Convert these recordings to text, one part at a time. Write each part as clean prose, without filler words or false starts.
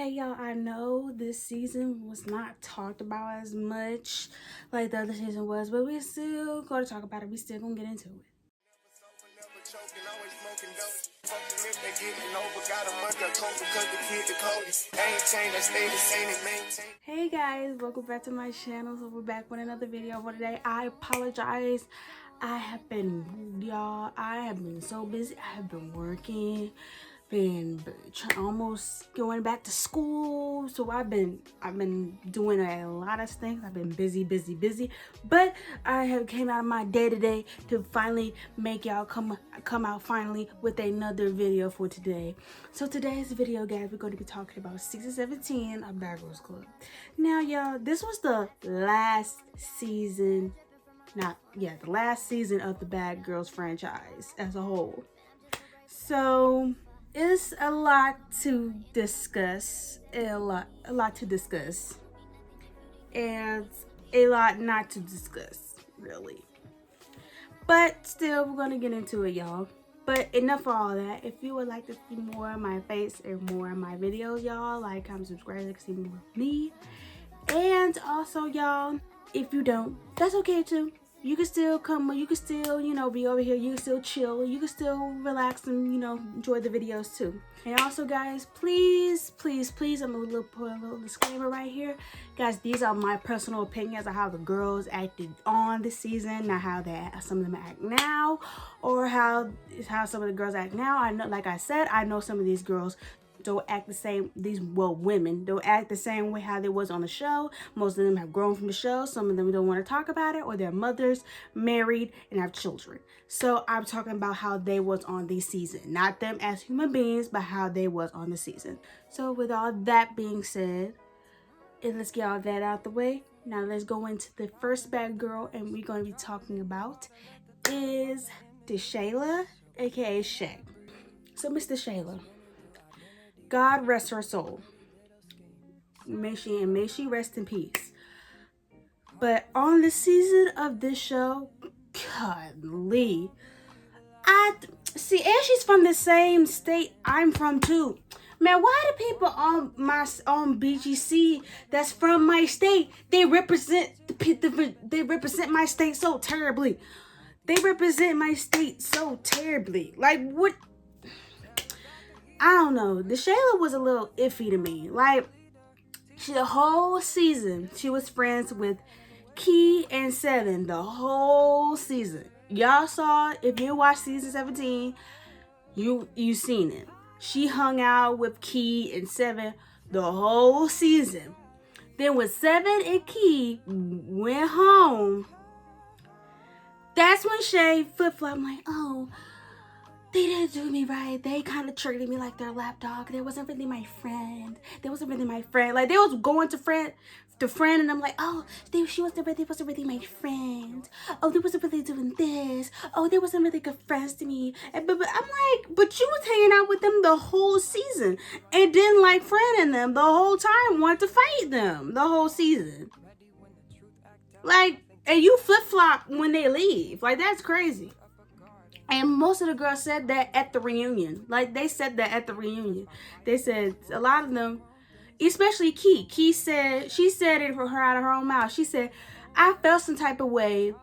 Hey y'all, I know this season was not talked about as much like the other season was, but we still gonna talk about it. We still gonna get into it. Hey guys, welcome back to my channel. So we're back with another video for today. I apologize. I have been so busy. I have been working, almost going back to school. So I've been doing a lot of things. I've been busy, but I have came out of my day today to finally make y'all come out finally with another video for today. So today's video, guys, we're going to be talking about season 17 of Bad Girls Club. Now y'all, this was the last season the last season of the Bad Girls franchise as a whole. So it's a lot to discuss, a lot to discuss, and a lot not to discuss, really. But still, we're gonna get into it, y'all. But enough of all that. If you would like to see more of my face and more of my videos, y'all, like, comment, subscribe to see more of me. And also, y'all, if you don't, that's okay too. You can still come, you can still, be over here. You can still chill. You can still relax and, enjoy the videos too. And also, guys, please, I'm going to put a little disclaimer right here. Guys, these are my personal opinions of how the girls acted on the season, not how some of them act now, or how some of the girls act now. I know, like I said, I know some of these girls don't act the same. Women don't act the same way how they was on the show. Most of them have grown from the show. Some of them don't want to talk about it, or their mothers married and have children. So I'm talking about how they was on the season, not them as human beings, but how they was on the season. So with all that being said, and let's get all that out the way. Now let's go into the first bad girl, and we're going to be talking about is the Shayla, aka Shay. So Mr. Shayla, God rest her soul. May she rest in peace. But on the season of this show, godly, and she's from the same state I'm from too. Man, why do people on BGC that's from my state, they represent my state so terribly. They represent my state so terribly. Like, what? I don't know. The Shayla was a little iffy to me. Like, the whole season, she was friends with Key and Seven. The whole season. Y'all saw, if you watched season 17, you seen it. She hung out with Key and Seven the whole season. Then when Seven and Key went home, that's when Shay flip-flopped. I'm like, oh, they didn't do me right. They kind of treated me like their lapdog. They wasn't really my friend. Like, they was going to friend, and I'm like, oh, she wasn't really my friend. Oh, they wasn't really doing this. Oh, they wasn't really good friends to me. But I'm like, but you was hanging out with them the whole season and didn't like friending them the whole time. Wanted to fight them the whole season. Like, and you flip-flop when they leave. Like, that's crazy. And most of the girls said that at the reunion. Like, they said that at the reunion. They said, a lot of them, especially Key. She said it for her out of her own mouth. She said, I felt some type of way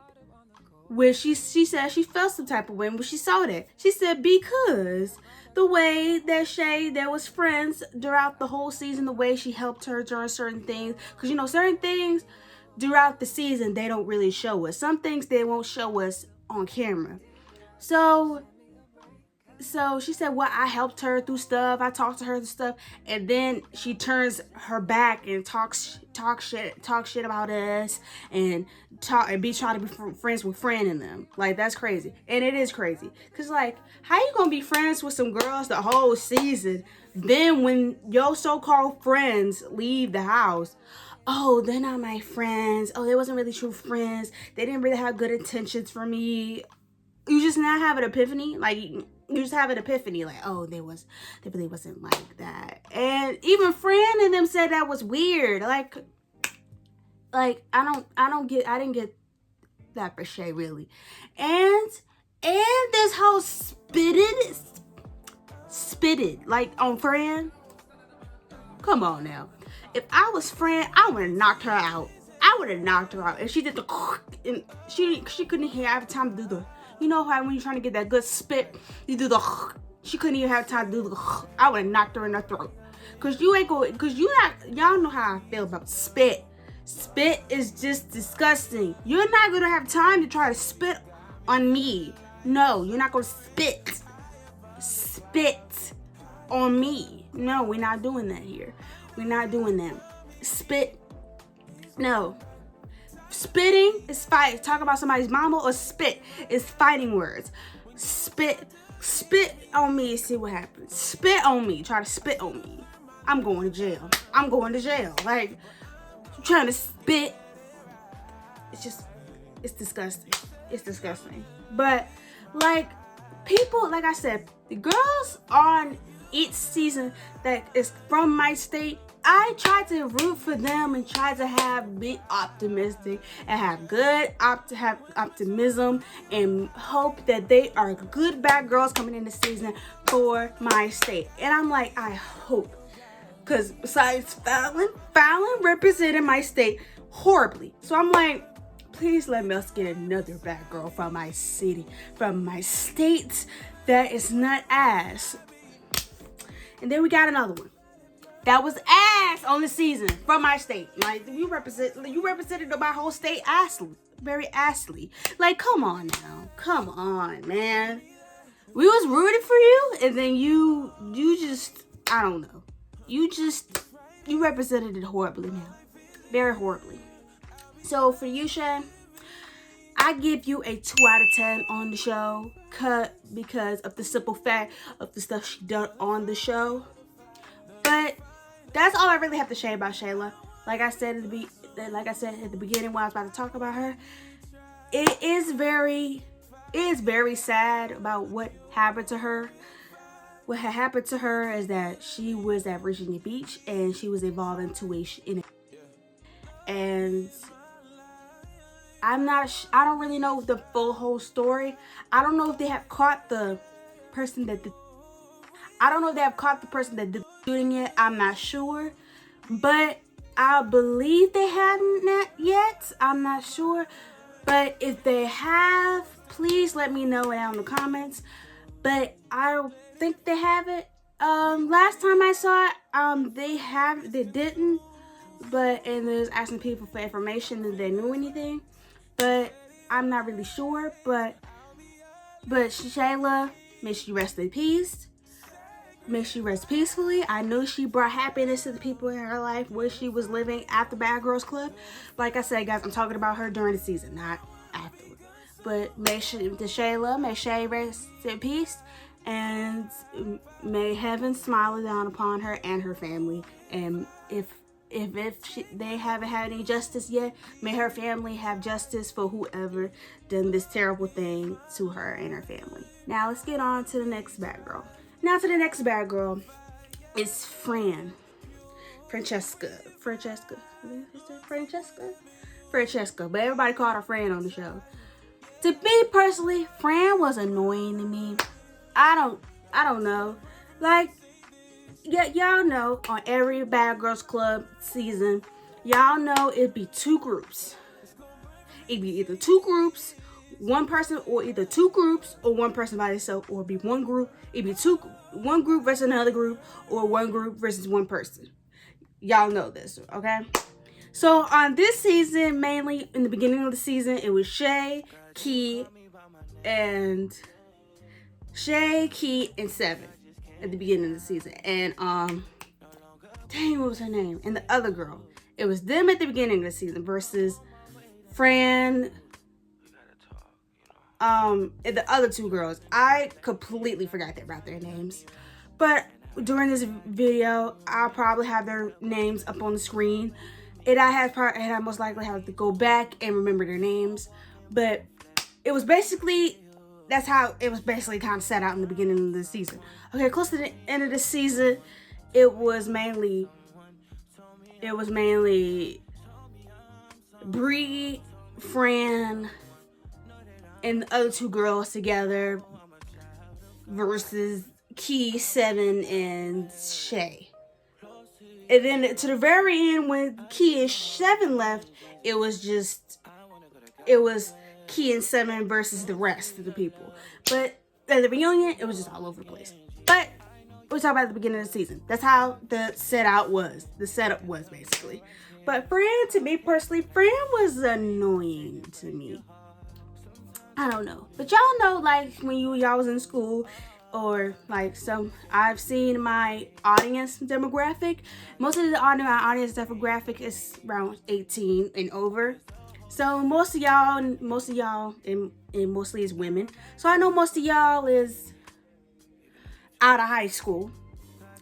when she said she felt some type of way when she saw that. She said, because the way that Shay, that was friends throughout the whole season, the way she helped her during certain things. Because, certain things throughout the season, they don't really show us. Some things they won't show us on camera. So she said, well, I helped her through stuff. I talked to her through stuff. And then she turns her back and talk shit about us and trying to be friends with friend in them. Like, that's crazy. And it is crazy. Because, like, how you going to be friends with some girls the whole season? Then when your so-called friends leave the house, oh, they're not my friends. Oh, they wasn't really true friends. They didn't really have good intentions for me. You just now have an epiphany. Like, you just have an epiphany. Like, oh, they really wasn't like that. And even Fran and them said that was weird. Like I didn't get that for Shay, really. And this whole spitted like on Fran. Come on now. If I was Fran, I would have knocked her out. I would have knocked her out. And she did the, and she couldn't even have time to do the, you know how when you're trying to get that good spit, you do the, she couldn't even have time to do the, I would have knocked her in her throat. Cause you ain't going, cause you not, y'all know how I feel about spit. Spit is just disgusting. You're not gonna have time to try to spit on me. No, you're not gonna spit on me. No, we're not doing that here. We're not doing that. Spit, no. Spitting is fight. Talk about somebody's mama, or spit is fighting words. Spit on me and see what happens. Spit on me. Try to spit on me. I'm going to jail. I'm going to jail. Like, trying to spit. It's disgusting. It's disgusting. But, like, people, like I said, the girls on each season that is from my state, I try to root for them and try to be optimistic and have optimism and hope that they are good bad girls coming in the season for my state. And I'm like, I hope. Because besides Fallon represented my state horribly. So I'm like, please let us get another bad girl from my city, from my state that is not ass. And then we got another one that was ass on the season from my state. Like, you represented my whole state assly, very assly. Like, come on now, come on, man. We was rooting for you, and then you just, I don't know. You represented it horribly now. Very horribly. So for you, Shay, I give you a 2 out of 10 on the show. Because of the simple fact of the stuff she done on the show. But that's all I really have to say about Shayla. Like I said at the beginning when I was about to talk about her, it is very sad about what happened to her. What had happened to her is that she was at Virginia Beach and she was involved and I don't really know the whole story. I don't know if they have caught the person that did doing it. I'm not sure, but I believe they haven't yet. I'm not sure, but if they have, please let me know down in the comments. But I don't think they have it. Last time I saw it, they didn't. But and there's asking people for information if they knew anything. But I'm not really sure. But Shayla, may she rest in peace. May she rest peacefully. I know she brought happiness to the people in her life where she was living at the Bad Girls Club. Like I said, guys, I'm talking about her during the season, not afterward. But may Shay rest in peace. And may heaven smile down upon her and her family. And if they haven't had any justice yet, may her family have justice for whoever done this terrible thing to her and her family. Now let's get on to the next bad girl. Now to the next bad girl is Franchesca. But everybody called her Fran on the show. To me personally, Fran was annoying to me. I don't know. Like, yeah, y'all know on every Bad Girls Club season, y'all know it'd be 2 groups. It'd be either 2 groups, one person, or either 2 groups or one person by themselves, or it'd be one group. It'd be one group versus another group, or one group versus one person. Y'all know this, okay? So on this season, mainly in the beginning of the season, it was Shay, Key, and 7 at the beginning of the season. And dang, what was her name? And the other girl. It was them at the beginning of the season versus Fran, and the other 2 girls. I completely forgot about their names. But during this video, I'll probably have their names up on the screen. And I most likely have to go back and remember their names. But it was basically, that's how it was basically kind of set out in the beginning of the season. Okay, close to the end of the season, it was mainly Bree, Fran, and the other 2 girls together versus Key, 7, and Shay. And then to the very end, when Key and Seven left, it was Key and Seven versus the rest of the people. But at the reunion, it was just all over the place. But we're talking about the beginning of the season. That's how the setup was. The setup was basically. But Fran, to me personally, Fran was annoying to me. I don't know. But y'all know, like, when y'all was in school, or like I've seen my audience demographic. Most of my audience demographic is around 18 and over. So most of y'all, and mostly is women. So I know most of y'all is out of high school.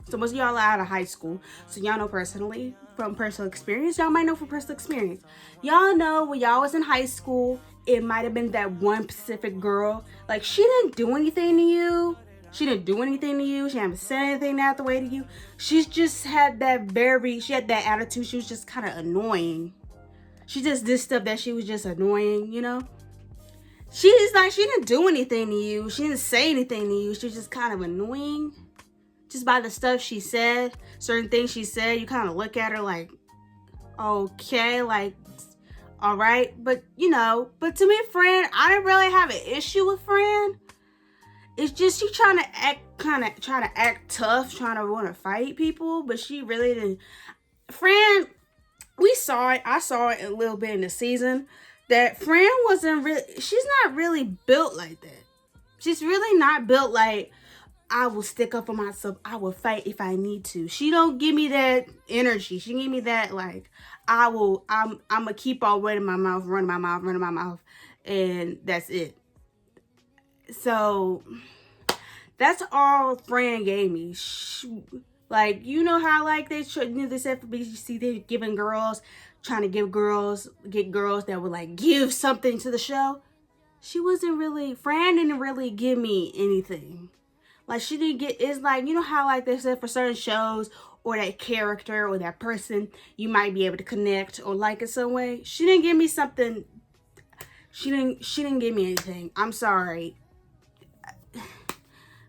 So most of y'all are out of high school. So y'all know personally, from personal experience. Y'all might know from personal experience. Y'all know when y'all was in high school, it might have been that one specific girl. Like, she didn't do anything to you. She didn't do anything to you. She haven't said anything that the way to you. She's just had she had that attitude. She was just kind of annoying. She just did stuff that she was just annoying, you know? She's like, she didn't do anything to you. She didn't say anything to you. She was just kind of annoying. Just by the stuff she said, certain things she said, you kind of look at her like, okay, like, all right. But, but to me, Fran, I didn't really have an issue with Fran. It's just she trying to act tough, trying to want to fight people, but she really didn't. Fran, we saw it. I saw it a little bit in the season that Fran she's not really built like that. She's really not built like, I will stick up for myself. I will fight if I need to. She don't give me that energy. She give me that, like, I'm going to keep on running my mouth. And that's it. So that's all Fran gave me. Like, you know how, like, they said for BGC, they're trying to get girls that would, like, give something to the show. Fran didn't really give me anything. Like, she didn't get, it's like, you know how, like, they said for certain shows, or that character, or that person, you might be able to connect, or like in some way. She didn't give me something, she didn't give me anything. I'm sorry.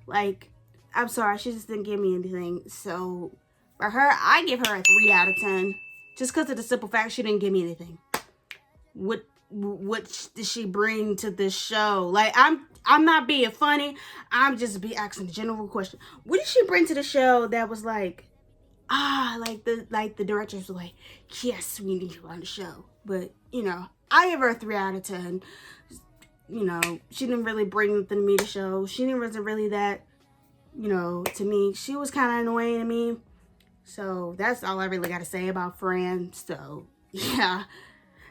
Like, I'm sorry, she just didn't give me anything. So, for her, I give her a 3 out of 10. Just because of the simple fact she didn't give me anything. What did she bring to this show? Like, I'm not being funny. I'm just asking a general question. What did she bring to the show that was like, the directors were like, yes, we need you on the show. But, I give her a 3 out of 10. She didn't really bring anything to me to show. She wasn't really that, to me. She was kind of annoying to me. So that's all I really got to say about Fran. So, yeah.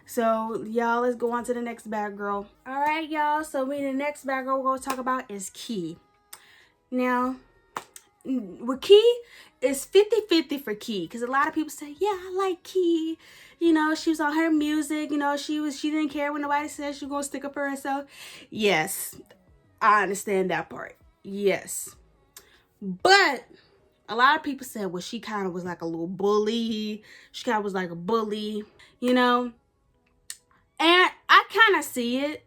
So, y'all, let's go on to the next bad girl. All right, y'all. So, the next bad girl we're going to talk about is Key. Now, with Key, it's 50-50 for Key. Because a lot of people say, yeah, I like Key. She was on her music. She didn't care when nobody said she was going to stick up for herself. Yes, I understand that part. Yes. But a lot of people said, well, she kind of was like a little bully. She kind of was like a bully, And I kind of see it,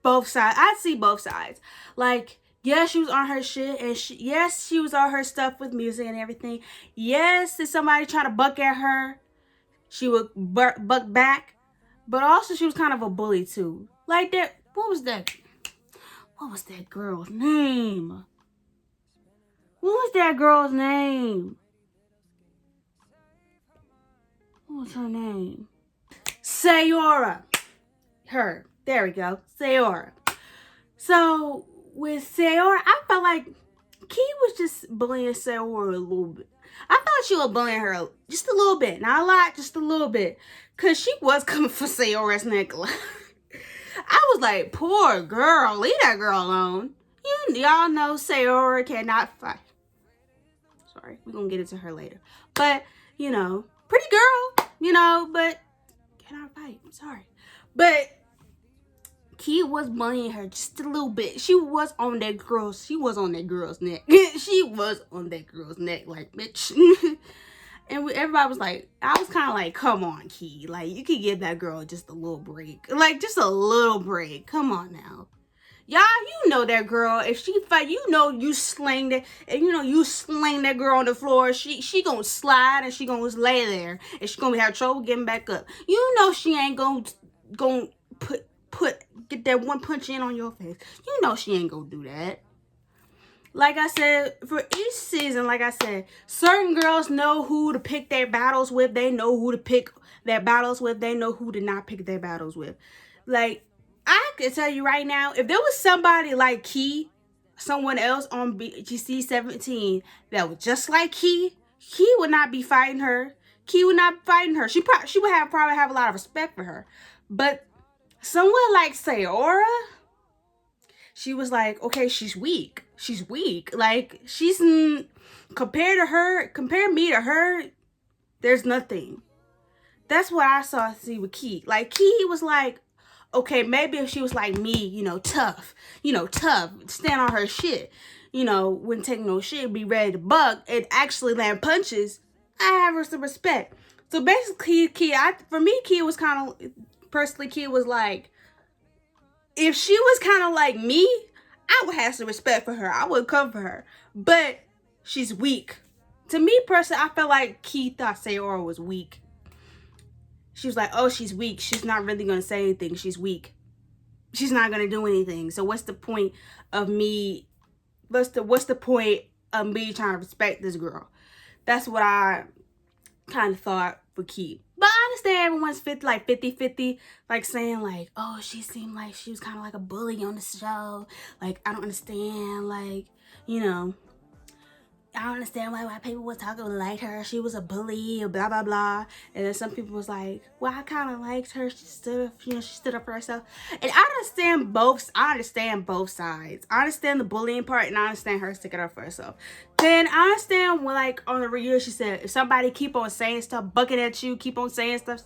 both sides. I see both sides. Like, yes, she was on her shit, and yes, she was on her stuff with music and everything. Yes, if somebody trying to buck at her, she would buck back. But also, she was kind of a bully too. Like that. What was that girl's name? What was that girl's name? What was her name? Seora. Her. There we go. Seora. So, with Seora, I felt like Key was just bullying Seora a little bit. I thought she was bullying her just a little bit. Not a lot, just a little bit. Because she was coming for Seora's neck. I was like, poor girl. Leave that girl alone. Y'all know Seora cannot fight. Sorry, we're going to get into her later. But, pretty girl, but cannot fight. I'm sorry. But Key was bullying her just a little bit. She was on that girl's neck. She was on that girl's neck, like, bitch. And everybody was like, I was kind of like, come on, Key. Like, you could give that girl just a little break. Like, just a little break. Come on now. Y'all, you know that girl. If she fight, you know you sling that, and you know you sling that girl on the floor. She gonna slide and she gonna lay there, and she gonna have trouble getting back up. You know she ain't gonna put get that one punch in on your face. You know she ain't gonna do that. Like I said, for each season, like I said, certain girls know who to pick their battles with. They know who to pick their battles with. They know who to not pick their battles with. Like, I can tell you right now, if there was somebody like Key, someone else on BGC 17 that was just like Key would not be fighting her. Key would not be fighting her. She would probably have a lot of respect for her. But someone like Seora, she was like, okay, she's weak. She's weak. Like, compare me to her, there's nothing. That's what I see with Key. Like, Key was like, okay, maybe if she was like me, tough, stand on her shit, wouldn't take no shit, be ready to bug, and actually land punches, I have her some respect. So basically, Key was kind of, Key was like, if she was kind of like me, I would have some respect for her. I would come for her. But she's weak. To me personally, I felt like Key thought Seora was weak. She was like, oh, she's weak. She's not really going to say anything. She's weak. She's not going to do anything. So what's the point of me? What's the point of me trying to respect this girl? That's what I kind of thought for Key. But I understand everyone's 50-50, like saying like, oh, she seemed like she was kind of like a bully on the show. Like, I don't understand, like, I don't understand why people were talking like her. She was a bully, blah, blah, blah. And then some people was like, well, I kind of liked her. She stood up for herself. And I understand both sides. I understand the bullying part, and I understand her sticking up for herself. Then I understand when, like, on the review, she said, if somebody keep on saying stuff, bucking at you, keep on saying stuff,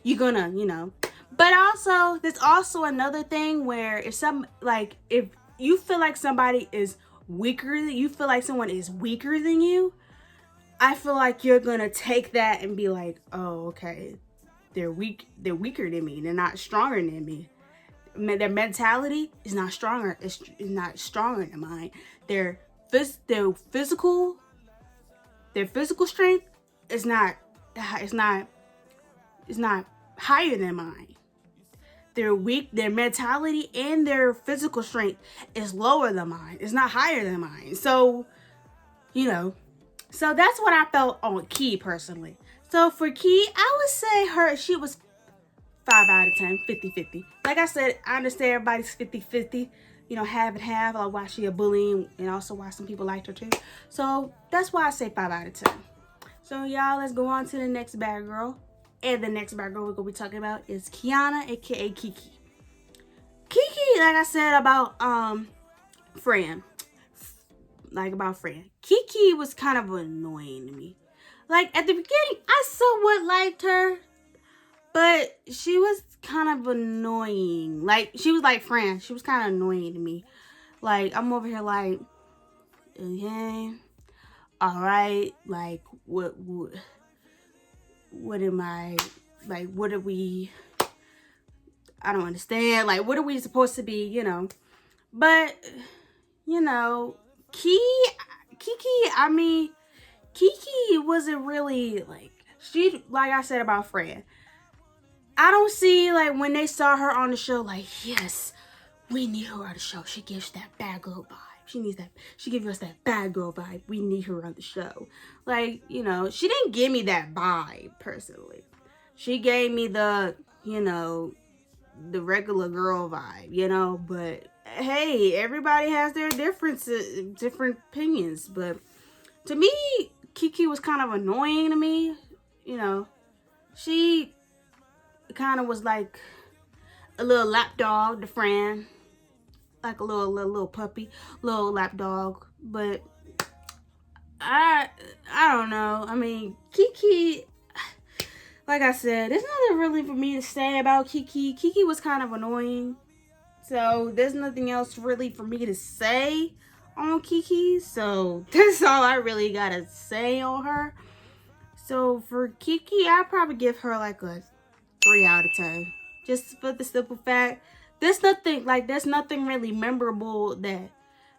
you're gonna, But also, there's also another thing where if you feel like somebody is you feel like someone is weaker than you, I feel like you're gonna take that and be like, oh, okay, they're weaker than me, they're not stronger than me. Their mentality is not stronger, it's not stronger than mine. Their physical strength is not higher than mine. They're weak, their mentality and their physical strength is lower than mine. It's not higher than mine. So, so that's what I felt on Key personally. So for Key, I would say she was 5 out of 10, 50-50. Like I said, I understand everybody's 50-50, half and half, like why she a bully and also why some people liked her too. So that's why I say 5 out of 10. So y'all, let's go on to the next bad girl. And the next bad girl we're going to be talking about is Kiana, aka Kiki. Kiki, like I said about Fran. Kiki was kind of annoying to me. Like, at the beginning, I somewhat liked her. But she was kind of annoying. Like, she was like Fran. She was kind of annoying to me. Like, I'm over here like, okay, all right. Like, what am I, like, what are we, I don't understand, like, what are we supposed to be, but, Kiki, Kiki wasn't really, like I said about Fran, I don't see, like, when they saw her on the show, like, yes, we need her on the show, she gives that bad girl vibe. She gives us that bad girl vibe. We need her on the show. Like, she didn't give me that vibe, personally. She gave me the, the regular girl vibe, but hey, everybody has their different opinions. But to me, Kiki was kind of annoying to me. She kind of was like a little lapdog to Fran. Like a little puppy, little lap dog, but I don't know. I mean, Kiki, like I said, there's nothing really for me to say about Kiki. Kiki was kind of annoying, so there's nothing else really for me to say on Kiki. So that's all I really gotta say on her. So for Kiki, I'd probably give her like a 3 out of 10, just for the simple fact. there's nothing really memorable that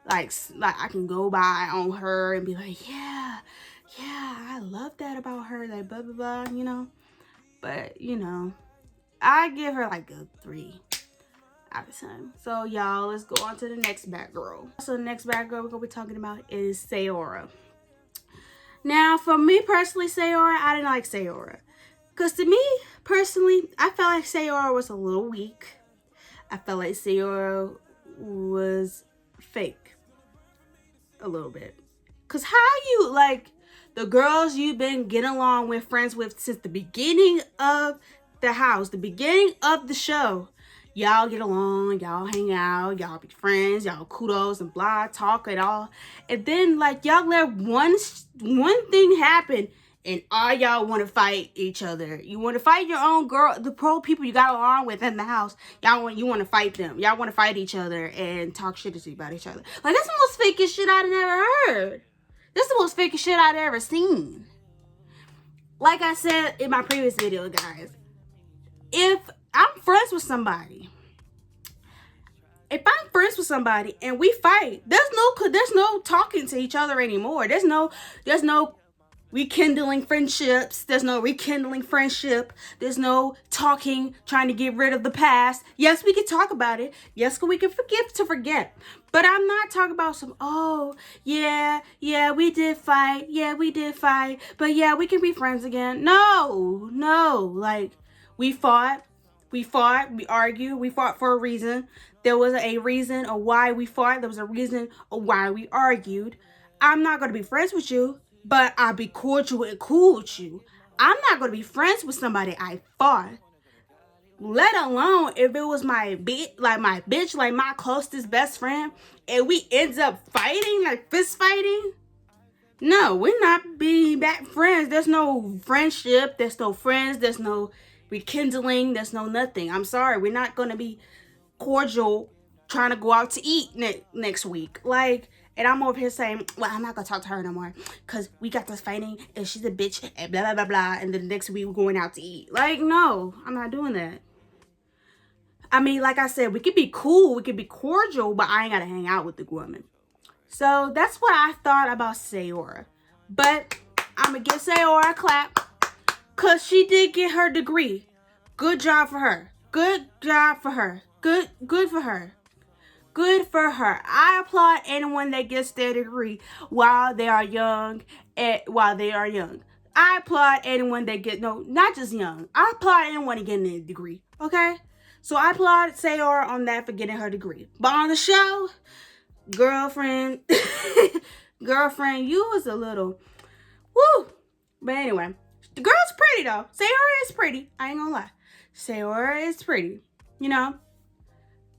like I can go by on her and be like, yeah, I love that about her, like blah blah blah, But I give her like a 3 out of 10. So y'all, let's go on to the next bad girl. So the next bad girl we're gonna be talking about is Seora. Now, for me personally, Seora, I didn't like Seora. Because to me, personally, I felt like Seora was a little weak. I felt like Seora was fake. A little bit. Because how you, like, the girls you've been getting along with, friends with, since the beginning of the house, the beginning of the show, y'all get along, y'all hang out, y'all be friends, y'all kudos and blah, talk and all. And then, like, y'all let one thing happen, and all y'all want to fight each other. You want to fight your own girl, the pro people you got along with in the house. You want to fight them. Y'all want to fight each other and talk shit about each other. Like, that's the most fakest shit I've ever heard. This is the most fakest shit I've ever seen. Like I said in my previous video, guys, if I'm friends with somebody, and we fight, there's no talking to each other anymore. There's no rekindling friendships. There's no rekindling friendship. There's no talking, trying to get rid of the past. Yes, we can talk about it. Yes, we can forgive to forget. But I'm not talking about some, oh, yeah, we did fight. Yeah, we did fight. But yeah, we can be friends again. No. Like, we fought, we argued, we fought for a reason. There was a reason of why we fought. There was a reason of why we argued. I'm not going to be friends with you, but I'll be cordial and cool with you. I'm not going to be friends with somebody I fought. Let alone if it was my bitch, like my closest best friend, and we ends up fighting, like fist fighting. No, we're not being back friends. There's no friendship. There's no friends. There's no rekindling. There's no nothing. I'm sorry. We're not going to be cordial trying to go out to eat next week. Like, and I'm over here saying, well, I'm not going to talk to her no more because we got this fighting and she's a bitch and blah, blah, blah, blah. And then the next week we're going out to eat. Like, no, I'm not doing that. I mean, like I said, we could be cool. We could be cordial, but I ain't got to hang out with the woman. So that's what I thought about Seora. But I'm going to give Seora a clap because she did get her degree. Good job for her. Good job for her. Good for her. Good for her. I applaud anyone that gets their degree while they are young. I applaud anyone that not just young. I applaud anyone getting a degree. Okay? So I applaud Seora on that for getting her degree. But on the show, girlfriend, you was a little, woo. But anyway, the girl's pretty though. Seora is pretty. I ain't gonna lie. Seora is pretty.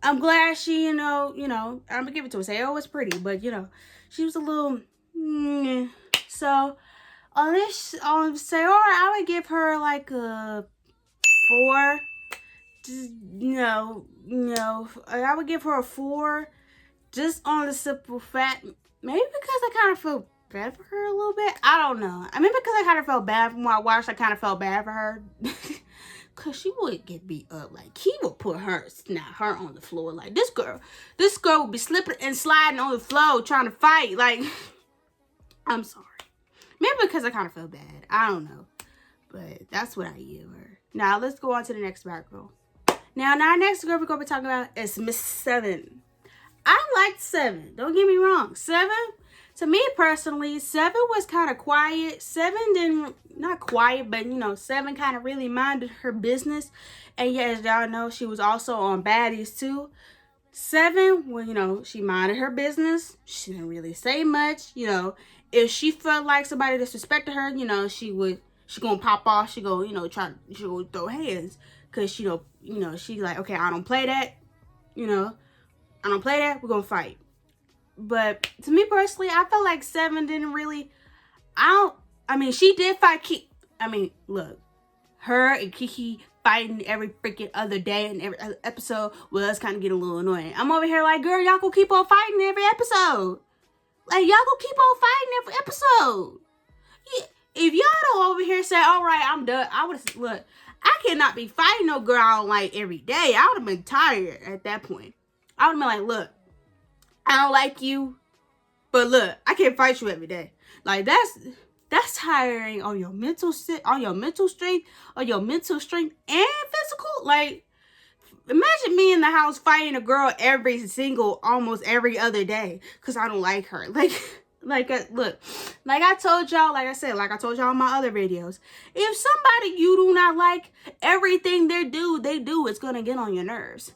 I'm glad she, I'm gonna give it to her. Seora was pretty, but she was a little, So on Seora, I would give her like a 4. I would give her a 4 just on the simple fact, maybe because I kind of feel bad for her a little bit. I don't know. I mean, because I kind of felt bad from what I watched, I kind of felt bad for her. Because she would get beat up. Like, he would put her on the floor. Like, this girl would be slipping and sliding on the floor trying to fight. Like, I'm sorry. Maybe because I kind of feel bad. I don't know. But that's what I give her. Now, let's go on to the next bad girl. Now, our next girl we're going to be talking about is Miss 7. I liked 7. Don't get me wrong. 7, to me personally, 7 was kind of quiet. 7 not quiet, but 7 kind of really minded her business. And yeah, as y'all know, she was also on Baddies too. 7, well, she minded her business. She didn't really say much. If she felt like somebody disrespected her, she gonna pop off. She go, she go throw hands. Cause she like, okay, I don't play that. I don't play that. We're gonna fight. But to me personally, I felt like 7 didn't really. She did fight Kiki. Look, her and Kiki fighting every freaking other day and every other episode was kind of getting a little annoying. I'm over here like, girl, y'all gonna keep on fighting every episode. Like, y'all gonna keep on fighting every episode. Yeah, if y'all don't over here say, all right, I'm done, I would have, look, I cannot be fighting no girl I don't like every day. I would have been tired at that point. I would have been like, look, I don't like you, but look, I can't fight you every day. Like, that's tiring on your mental strength, and physical. Like, imagine me in the house fighting a girl almost every other day because I don't like her. Look, like I told y'all in my other videos, if somebody you do not like, everything they do, it's gonna get on your nerves.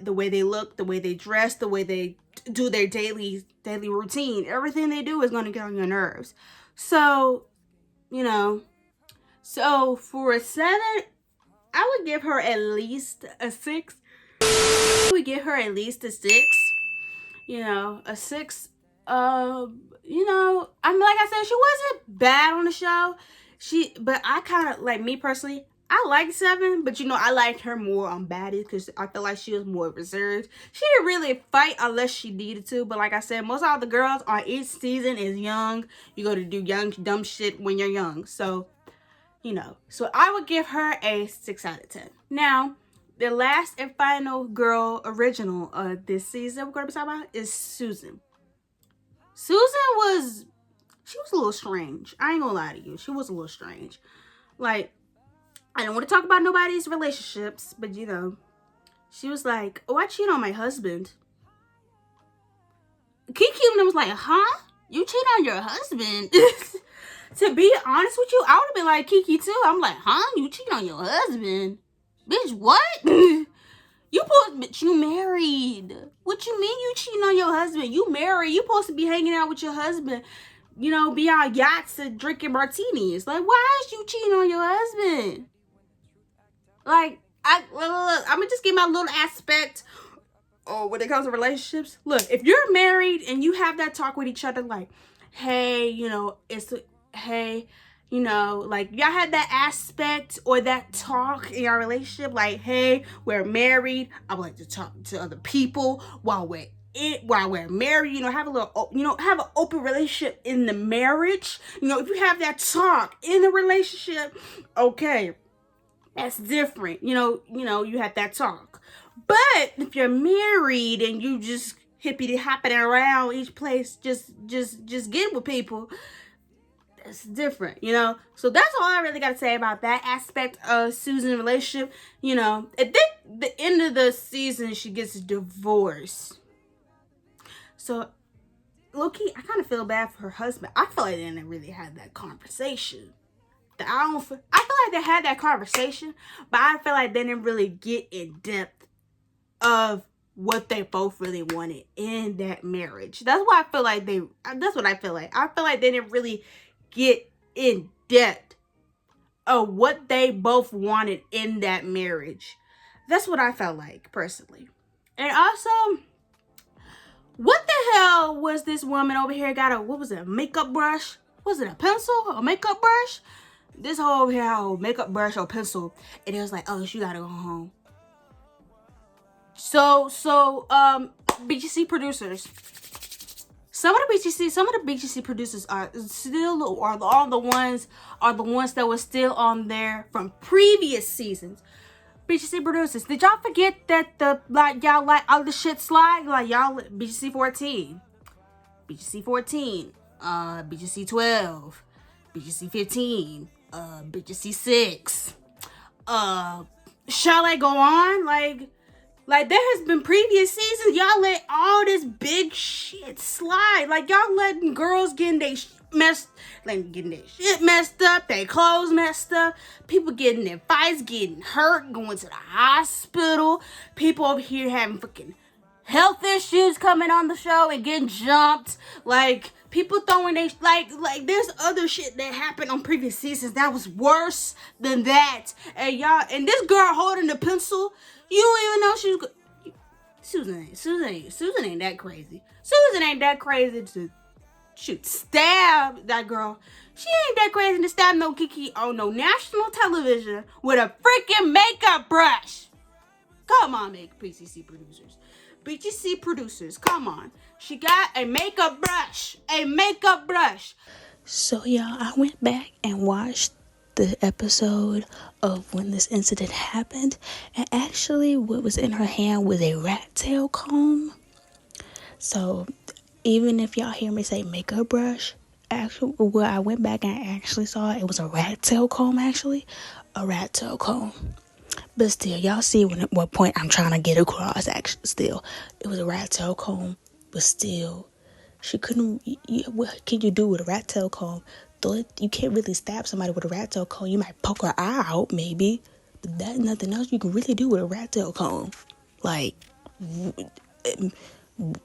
The way they look, the way they dress, the way they do their daily routine, everything they do is gonna get on your nerves. So, so for a 7, I would give her at least a 6. I would give her at least a 6. A 6. I mean, like I said, she wasn't bad on the show. But I kind of, like, me personally, I like 7, but I liked her more on Baddies because I feel like she was more reserved. She didn't really fight unless she needed to, but like I said, most of the girls on each season is young. You go to do young, dumb shit when you're young. So, so I would give her a 6 out of 10. Now, the last and final girl original of this season we're going to be talking about is Susan. Susan was a little strange. I ain't gonna lie to you. She was a little strange. Like, I don't want to talk about nobody's relationships, but she was like, oh, I cheat on my husband. Kiki was like, huh? You cheat on your husband? To be honest with you, I would have been like Kiki too. I'm like, huh? You cheat on your husband? Bitch, what? You married. What you mean you cheating on your husband? You married. You supposed to be hanging out with your husband. Be on yachts and drinking martinis. Like, why is you cheating on your husband? Like, I'm gonna just give my little aspect when it comes to relationships. Look, if you're married and you have that talk with each other, like, hey, like, y'all had that aspect or that talk in your relationship, like, hey, we're married, I would like to talk to other people while we're married, have a little, have an open relationship in the marriage. If you have that talk in the relationship, okay, that's different. You have that talk. But if you're married and you just hippity hopping around each place, just getting with people, that's different, So that's all I really got to say about that aspect of Susan's relationship. At the end of the season, she gets divorced. So, low-key, I kind of feel bad for her husband. I feel like they didn't really have that conversation. I feel like they had that conversation, but I feel like they didn't really get in depth of what they both really wanted in that marriage. That's what I feel like. I feel like they didn't really get in depth of what they both wanted in that marriage. That's what I felt like, personally. And also, what the hell was this woman over here got what was it, a makeup brush? Was it a pencil? A makeup brush? This whole over here had a makeup brush or pencil. And it was like, oh, she gotta go home. So, BGC producers. Some of the BGC producers are the ones that were still on there from previous seasons. BGC producers, did y'all forget that y'all let other shit slide? Like, y'all BGC 14, BGC 14, BGC 12, BGC 15, BGC 6, shall I go on? Like, there has been previous seasons, y'all let all this big shit slide. Like, y'all letting girls getting their shit messed up, their clothes messed up, people getting in fights, getting hurt, going to the hospital, people over here having fucking health issues coming on the show and getting jumped. Like, people throwing like there's other shit that happened on previous seasons that was worse than that. And this girl holding the pencil, you don't even know she was Susan ain't that crazy. Susan ain't that crazy to stab that girl. She ain't that crazy to stab no Kiki on no national television with a freaking makeup brush. Come on, BGC producers. BGC producers, come on. She got a makeup brush. A makeup brush. So, y'all, I went back and watched the episode of when this incident happened, and actually, what was in her hand was a rat tail comb. So, even if y'all hear me say makeup brush, actually, well, I went back and I actually saw it was a rat tail comb, actually, a rat tail comb. But still, y'all see what point I'm trying to get across. Actually, still, it was a rat tail comb, but still. She couldn't. What can you do with a rat tail comb? Though you can't really stab somebody with a rat tail comb. You might poke her eye out, maybe, but that's nothing else you can really do with a rat tail comb. Like,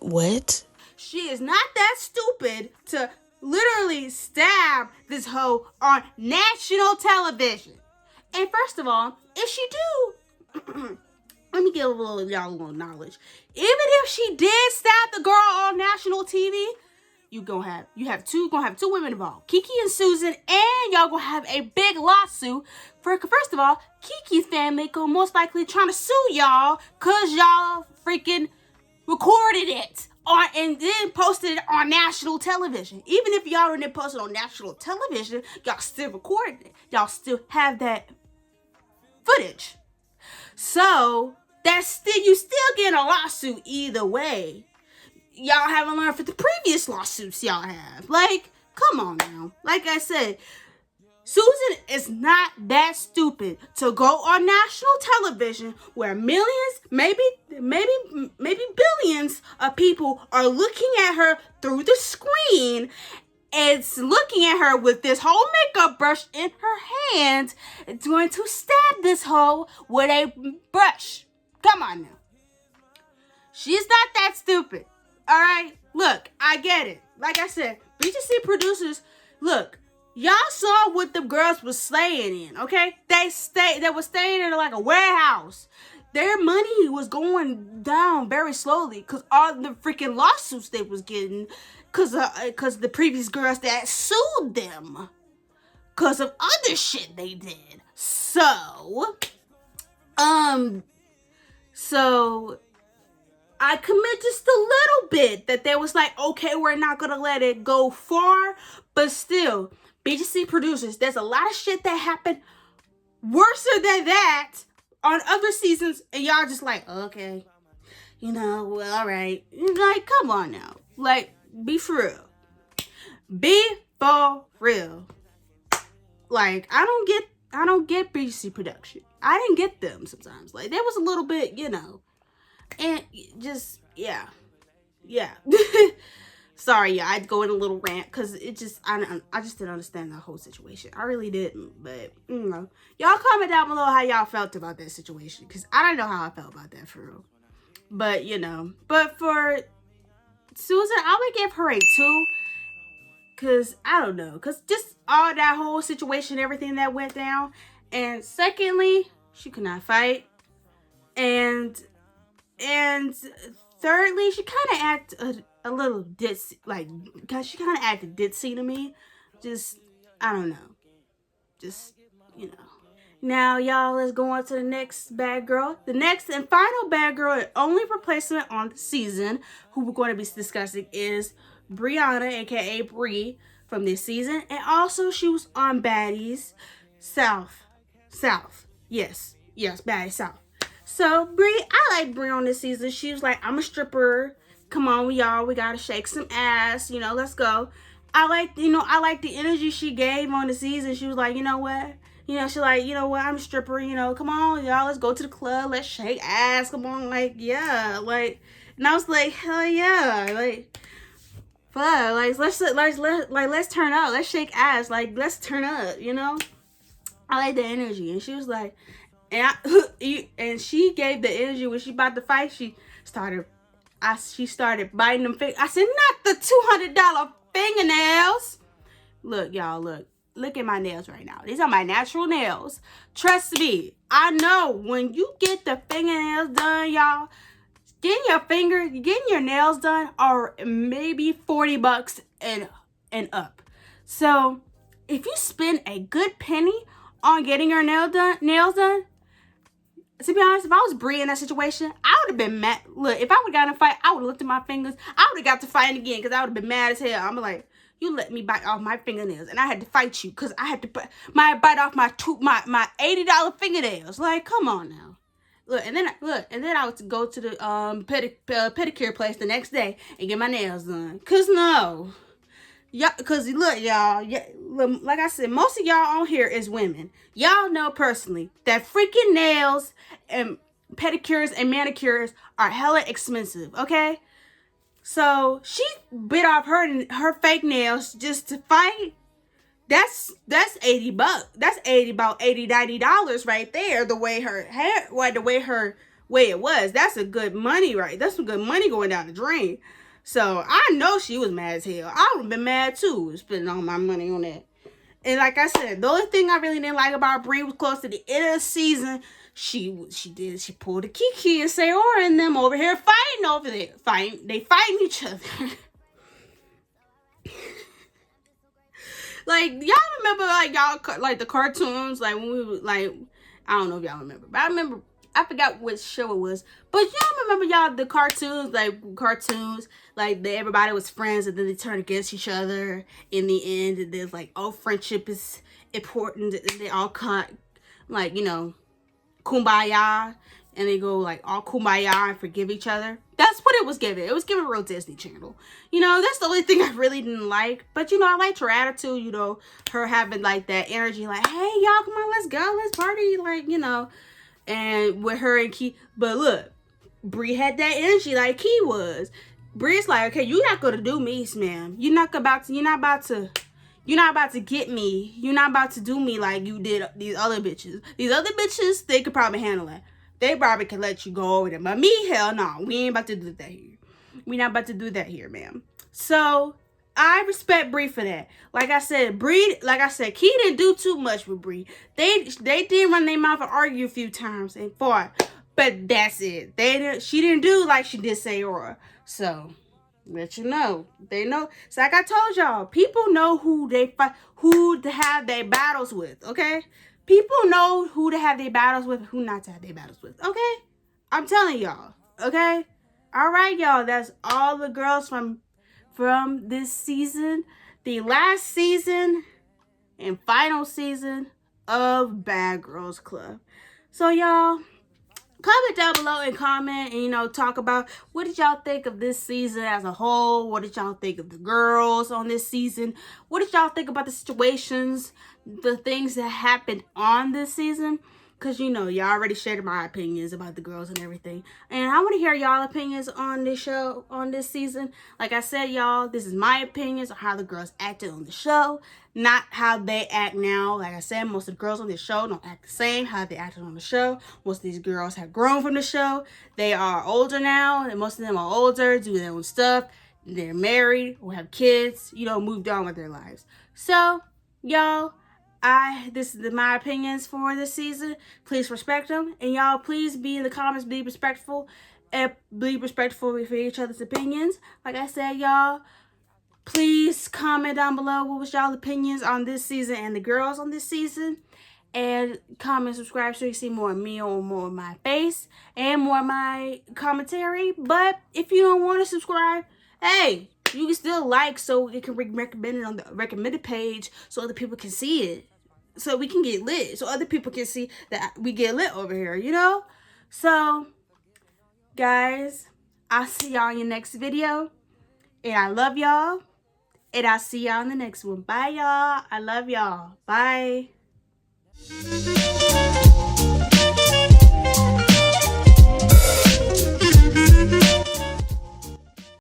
what? She is not that stupid to literally stab this hoe on national television. And first of all, if she do, let me give y'all a little knowledge. Even if she did stab the girl on national TV, gonna have two women involved, Kiki and Susan, and y'all gonna have a big lawsuit for, first of all, Kiki's family gonna most likely trying to sue y'all cause y'all freaking recorded it and then posted it on national television. Even if y'all didn't post it on national television, y'all still recorded it. Y'all still have that footage. So you still get a lawsuit either way. Y'all haven't learned from the previous lawsuits y'all have. Like, come on now. Like I said, Susan is not that stupid to go on national television where millions, maybe billions of people are looking at her through the screen. It's looking at her with this whole makeup brush in her hand. It's going to stab this hoe with a brush. Come on now. She's not that stupid. All right? Look, I get it. Like I said, BGC producers, look, y'all saw what the girls was staying in, okay? They were staying in like a warehouse. Their money was going down very slowly because all the freaking lawsuits they was getting because the previous girls that sued them because of other shit they did. So I commit just a little bit that they was like, okay, we're not gonna let it go far, but still, BGC producers, there's a lot of shit that happened worse than that on other seasons, and y'all just like, okay, well, all right. Like, come on now. Like, be for real. Be for real. Like, I don't get BGC production. I didn't get them sometimes. Like, there was a little bit, and just, yeah. Sorry, yeah, I'd go in a little rant because I just didn't understand the whole situation. I really didn't, but, y'all comment down below how y'all felt about that situation because I don't know how I felt about that for real. But, but for Susan, I would give her a 2 because, I don't know, because just all that whole situation, everything that went down. And secondly, she could not fight. And thirdly, she kind of acted a little ditzy, because she kind of acted ditzy to me. Just, I don't know. Just, Now, y'all, let's go on to the next bad girl. The next and final bad girl and only replacement on the season who we're going to be discussing is Briana, aka Bree, from this season. And also, she was on Baddies South. Yes, Baddies South. So, Bree, I like Bree on this season. She was like, I'm a stripper. Come on, y'all. We got to shake some ass. Let's go. I like the energy she gave on the season. She was like, you know what? She's like, I'm a stripper. Come on, y'all. Let's go to the club. Let's shake ass. Come on. Like, yeah. Like, and I was like, hell yeah. Like, fuck. Like, let's turn up. Let's shake ass. Like, let's turn up, I like the energy. And she was like, and she gave the energy when she about to fight. She started biting them fingers. I said, not the $200 fingernails. Look, y'all, look at my nails right now. These are my natural nails. Trust me, I know when you get the fingernails done, y'all, getting your nails done are maybe $40 and up. So if you spend a good penny on getting your nails done, to be honest, if I was Bree in that situation, I would have been mad. Look, if I would have gotten in a fight, I would have looked at my fingers. I would have got to fighting again because I would have been mad as hell. I'm like, You let me bite off my fingernails, and I had to fight you because I had to bite off my $80 fingernails. Like, come on now. Look, and then I would go to the pedicure place the next day and get my nails done. Cause no, yeah, cause look, y'all, yeah, like I said, most of y'all on here is women. Y'all know personally that freaking nails and pedicures and manicures are hella expensive. Okay, so she bit off her fake nails just to fight. That's $80. That's about $90 right there. The way her hair, way it was. That's a good money, right? That's some good money going down the drain. So I know she was mad as hell. I would have been mad too, spending all my money on that. And like I said, the only thing I really didn't like about Brie was close to the end of the season. She pulled a Kiki and Seora and them over here fighting over there. They fighting each other. Like, y'all remember, like, y'all, like, the cartoons, like, when we were, like, I don't know if y'all remember, but I forgot which show it was, but y'all remember, y'all, the cartoons, like, everybody was friends, and then they turned against each other in the end, and there's, like, oh, friendship is important, and they all cut, like, you know, kumbaya, and they go, like, all kumbaya and forgive each other. That's what it was giving. It was giving real Disney Channel. You know, that's the only thing I really didn't like. But, you know, I liked her attitude, you know, her having, like, that energy, like, hey, y'all, come on, let's go, let's party, like, you know. And with her and Key, but look, Brie had that energy like Key was. Brie's like, okay, you're not gonna do me, ma'am. You're not about to get me. You're not about to do me like you did these other bitches. These other bitches, they could probably handle it. They probably could let you go over them. But me, hell no. We ain't about to do that here. We not about to do that here, ma'am. So, I respect Brie for that. Like I said, Key didn't do too much with Brie. They did run their mouth and argue a few times and fought. But that's it. She didn't do like she did Seora. So, let you know. They know. So like I told y'all, people know who to have their battles with, okay? People know who to have their battles with, who not to have their battles with, okay? I'm telling y'all, okay? All right, y'all. That's all the girls from this season, the last season and final season of Bad Girls Club. So, y'all, comment down below and comment and, you know, talk about what did y'all think of this season as a whole. What did y'all think of the girls on this season? What did y'all think about the situations, the things that happened on this season? Because, you know, y'all already shared my opinions about the girls and everything. And I want to hear y'all opinions on this show, on this season. Like I said, y'all, this is my opinions on how the girls acted on the show. Not how they act now. Like I said, most of the girls on this show don't act the same how they acted on the show. Most of these girls have grown from the show. They are older now. And most of them are older, do their own stuff. They're married or have kids, you know, moved on with their lives. So, y'all, this is my opinions for this season. Please respect them. And y'all, please be in the comments, be respectful. And be respectful for each other's opinions. Like I said, y'all, please comment down below what was y'all opinions on this season and the girls on this season. And comment, subscribe so you see more of me or more of my face and more of my commentary. But if you don't want to subscribe, hey, you can still like so it can be recommended on the recommended page so other people can see it. So we can get lit. So other people can see that we get lit over here, you know? So, guys, I'll see y'all in your next video. And I love y'all. And I'll see y'all in the next one. Bye, y'all. I love y'all. Bye.